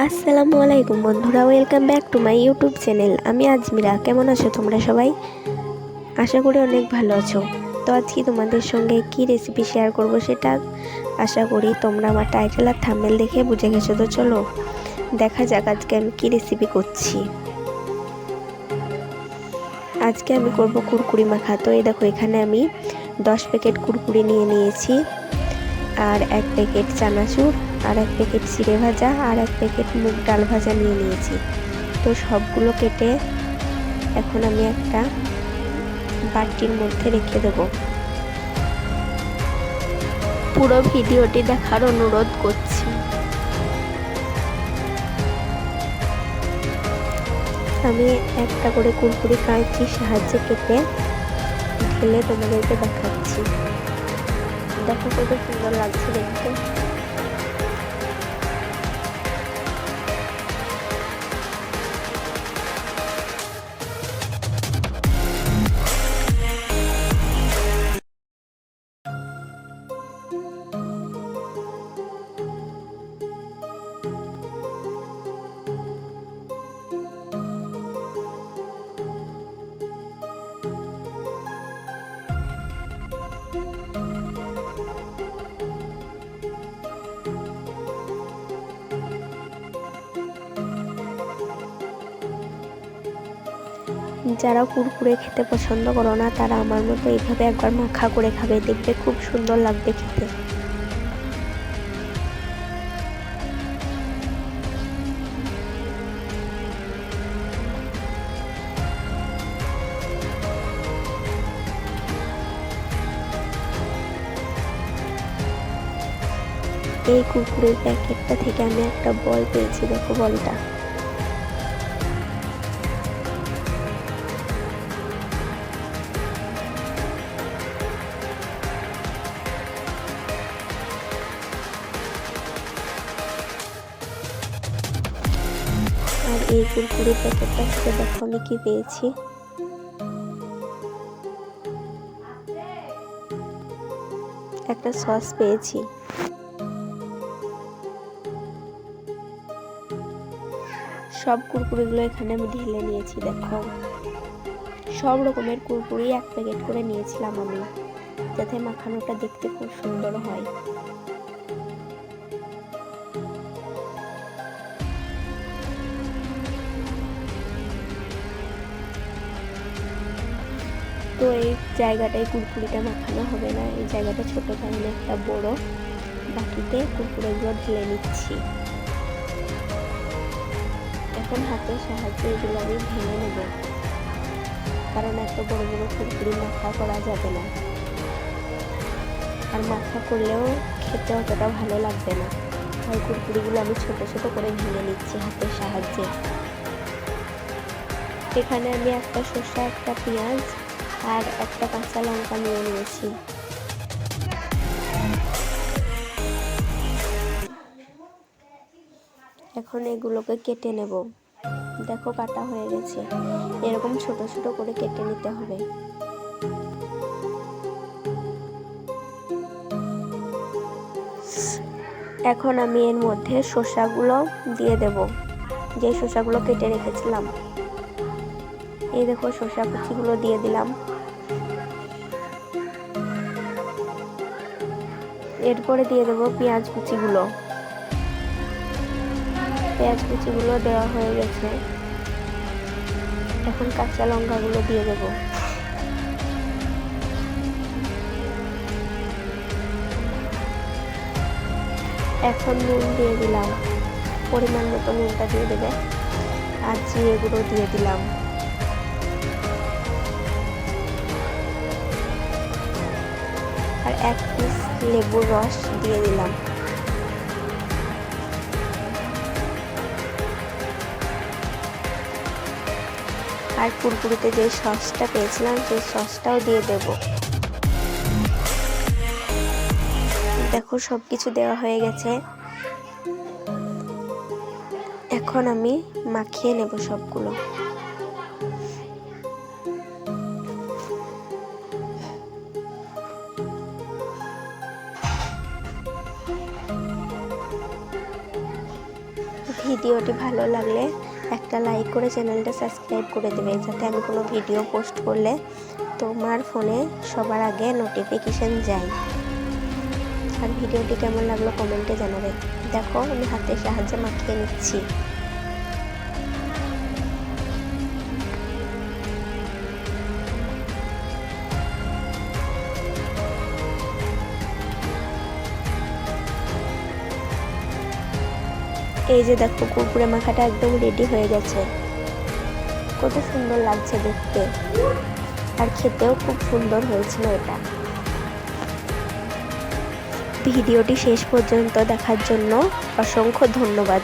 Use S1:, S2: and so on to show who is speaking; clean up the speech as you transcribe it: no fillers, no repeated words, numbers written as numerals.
S1: আসসালামু আলাইকুম বন্ধুরা, welcome back to my YouTube channel. আমি আজমিরা। কেমন আছো তোমরা সবাই? আশা করি অনেক ভালো আছো। তো আজকে তোমাদের সঙ্গে কি রেসিপি শেয়ার করব সেটা আশা করি তোমরা আমার টাইটেল আর থাম্বনেল দেখে বুঝে গেছো। তো চলো দেখা যাক আজকে আমি কি রেসিপি করছি। আজকে আমি করব কুরকুরি মাখা। তো এই দেখো, এখানে আমি 10 প্যাকেট কুরকুরি নিয়ে নিয়েছি, আর 1 প্যাকেট চানাচুর, আর 1 প্যাকেট চিড়ে ভাজা, আর 1 প্যাকেট মুগ ডাল ভাজা নিয়ে নিয়েছি। তো সবগুলো কেটে এখন আমি একটা বাটির মধ্যে রেখে দেব। পুরো ভিডিওটি দেখার অনুরোধ করছি। আমি একটা করে কুরকুরি কাঁচির সাহায্যে কেটে ঢেলে তোমাদেরকে দেখাচ্ছি। দেখো কত সুন্দর লাগছে দেখতে। যারা কুরকুরে খেতে পছন্দ করো না তারা আমার মতো এইভাবে একবার মাখা করে খাবে, দেখবে খুব সুন্দর লাগবে খেতে। এই কুরকুরের প্যাকেটটা থেকে আমি একটা বল পেয়েছি, দেখো বলটা। আর এই কুরকুরের প্যাকেটটা থেকে দেখো আমি কি পেয়েছি। একটা সস পেয়েছি। সব কুরকুরিগুলো এখানে আমি ঢেলে নিয়েছি। দেখো সব রকমের কুরকুরি 1 প্যাকেট করে নিয়েছিলাম আমি, যাতে মাখানোটা দেখতে খুব সুন্দর হয়। তো এই জায়গাটায় কুরকুরিটা মাখানো হবে না, এই জায়গাটা ছোট কারণে একটা বড় বাটিতে কুরকুরিগুলো ঢেলে নিচ্ছি। এখন হাতের সাহায্যে এগুলো আমি ভেঙে নেব, কারণ এত বড় বড় কুরকুরি মাখা করা যাবে না, আর মাখা করলেও খেতে অতটা ভালো লাগবে না। তাই কুরকুরিগুলো আমি ছোট ছোট করে ভেঙে নিচ্ছি হাতের সাহায্যে। এখানে আমি একটা শসা, একটা পেঁয়াজ আর একটা কাঁচা লঙ্কা নিয়ে নিয়েছি। এখন এগুলোকে কেটে নেব। দেখো কাটা হয়ে গেছে, এরকম ছোট ছোট করে কেটে নিতে হবে। এখন আমি এর মধ্যে শসাগুলো দিয়ে দেব, যে শসাগুলো কেটে রেখেছিলাম। এই দেখো শসা কুচিগুলো দিয়ে দিলাম। এরপরে দিয়ে দেবো পেঁয়াজ কুচিগুলো। পেঁয়াজ কুচিগুলো দেওয়া হয়ে গেছে। এখন কাঁচা লঙ্কাগুলো দিয়ে দেব। এখন নুন দিয়ে দিলাম, পরিমাণ মতো নুনটা দিয়ে দেবে। আর জিরে গুঁড়ো দিয়ে দিলাম। আর 1 পিস লেবুর রস দিয়ে দিলাম। আর কুরকুরিতে যে সসটা পেয়েছিলাম সেই সসটাও দিয়ে দেব। দেখো সবকিছু দেওয়া হয়ে গেছে। এখন আমি মাখিয়ে নেব সবগুলো। ভিডিওটি ভালো লাগলে একটা লাইক করে চ্যানেলটা সাবস্ক্রাইব করে দেবে, যাতে আমি কোনো ভিডিও পোস্ট করলে তোমার ফোনে সবার আগে নোটিফিকেশান যায়। আর ভিডিওটি কেমন লাগলো কমেন্টে জানাবে। দেখো আমি হাতের সাহায্যে মাখিয়ে নিচ্ছি। এই যে দেখো কুরকুরে মাখাটা একদম রেডি হয়ে গেছে। কত সুন্দর লাগছে দেখতে, আর খেতেও খুব সুন্দর হয়েছিল এটা। ভিডিওটি শেষ পর্যন্ত দেখার জন্য অসংখ্য ধন্যবাদ।